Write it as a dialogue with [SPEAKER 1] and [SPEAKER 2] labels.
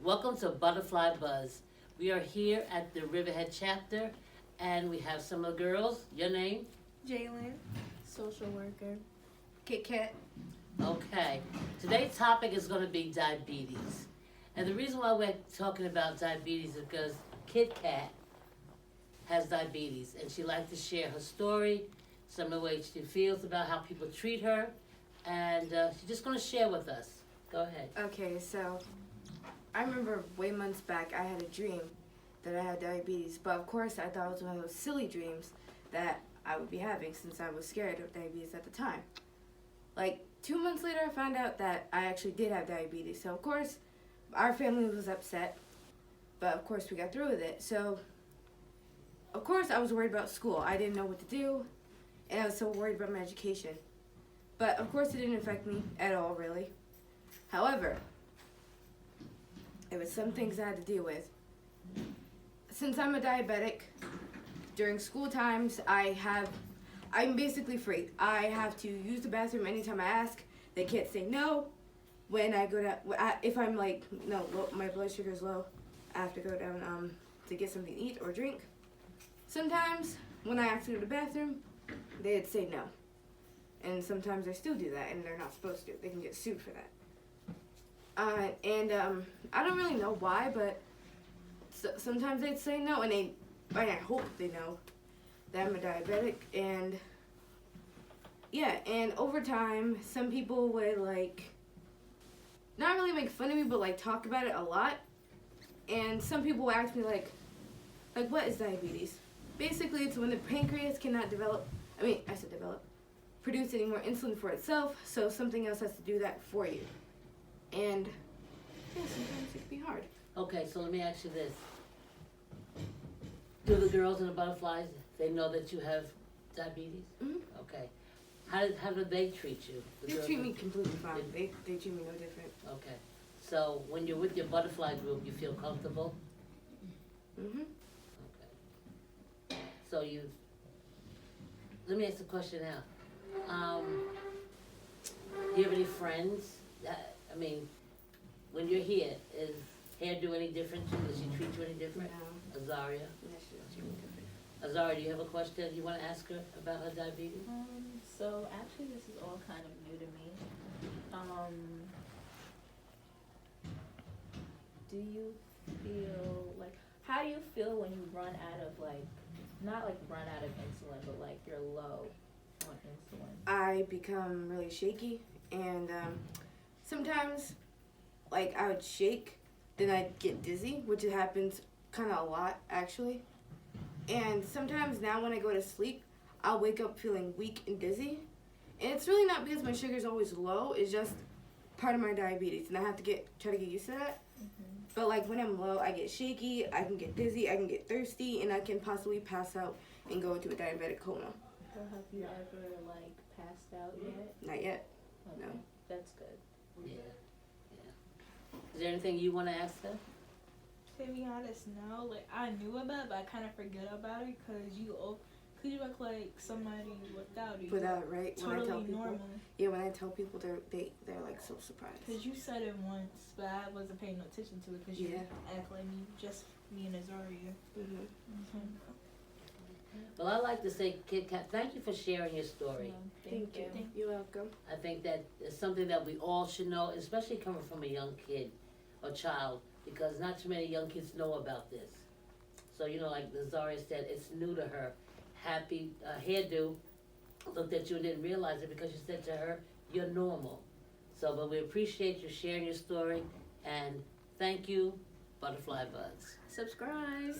[SPEAKER 1] Welcome to Butterfly Buzz. We are here at the Riverhead chapter, and we have some of the girls. Your name?
[SPEAKER 2] Jalen, social worker. Kit Kat.
[SPEAKER 1] Okay. Today's topic is going to be diabetes. And the reason why we're talking about diabetes is because Kit Kat has diabetes, and she'd like to share her story, some of the ways she feels about how people treat her, and she's just going to share with us. Go ahead.
[SPEAKER 2] Okay, so I remember way months back I had a dream that I had diabetes, but of course I thought it was one of those silly dreams that I would be having since I was scared of diabetes at the time. Like 2 months later I found out that I actually did have diabetes, so of course our family was upset, but of course we got through with it. So of course I was worried about school. I didn't know what to do, and I was so worried about my education. But of course it didn't affect me at all, really. However, there was some things I had to deal with. Since I'm a diabetic, during school times I'm basically free. I have to use the bathroom anytime I ask. They can't say no. When I go down, if I'm like, no, my blood sugar is low, I have to go down to get something to eat or drink. Sometimes when I ask to go to the bathroom, they'd say no. And sometimes they still do that, and they're not supposed to. They can get sued for that. I don't really know why, but sometimes they'd say no, and I hope they know that I'm a diabetic, and yeah, and over time, some people would like, not really make fun of me, but like talk about it a lot, and some people would ask me like what is diabetes? Basically, it's when the pancreas cannot produce any more insulin for itself, so something else has to do that for you. And yeah, sometimes it can be hard.
[SPEAKER 1] Okay, so let me ask you this. Do the girls and the butterflies, they know that you have diabetes?
[SPEAKER 2] Mm-hmm.
[SPEAKER 1] Okay. How do they treat you?
[SPEAKER 2] They treat me completely fine. They treat me no different.
[SPEAKER 1] Okay. So when you're with your butterfly group, you feel comfortable?
[SPEAKER 2] Mm-hmm.
[SPEAKER 1] Okay. So let me ask the question now. Do you have any friends when you're here, is hair do any different too? Does she treat you any different?
[SPEAKER 2] No.
[SPEAKER 1] Azaria?
[SPEAKER 2] Yeah, she does treat me different.
[SPEAKER 1] Azaria, do you have a question you want to ask her about her diabetes?
[SPEAKER 3] So actually this is all kind of new to me. Do you feel like, how do you feel when you run out of not like run out of insulin, but like you're low on insulin?
[SPEAKER 2] I become really shaky, and sometimes like I would shake, then I'd get dizzy, which it happens kind of a lot actually. And sometimes now when I go to sleep, I'll wake up feeling weak and dizzy. And it's really not because my sugar's always low, it's just part of my diabetes, and I have to try to get used to that.
[SPEAKER 3] Mm-hmm.
[SPEAKER 2] But like when I'm low, I get shaky, I can get dizzy, I can get thirsty, and I can possibly pass out and go into a diabetic coma.
[SPEAKER 3] So have you ever like passed out yet?
[SPEAKER 2] Not yet.
[SPEAKER 3] Okay.
[SPEAKER 2] No.
[SPEAKER 3] That's good.
[SPEAKER 1] Yeah. Is there anything you want to ask her?
[SPEAKER 4] To be honest, no. Like, I knew about it, but I kind of forget about it because you look like somebody without it.
[SPEAKER 2] Without it, right?
[SPEAKER 4] Totally
[SPEAKER 2] when I tell people,
[SPEAKER 4] normal.
[SPEAKER 2] Yeah, when I tell people, they're like so surprised.
[SPEAKER 4] Because you said it once, but I wasn't paying no attention to it because you act like me and Azaria.
[SPEAKER 2] Mm-hmm.
[SPEAKER 1] Well, I like to say, Kit Kat, thank you for sharing your story.
[SPEAKER 2] Thank you. You're welcome.
[SPEAKER 1] I think that is something that we all should know, especially coming from a young kid or child, because not too many young kids know about this. So, like Zaria said, it's new to her. Happy hairdo looked at you and didn't realize it because you said to her, you're normal. So, but we appreciate you sharing your story, and thank you, Butterfly Buzz.
[SPEAKER 2] Subscribe.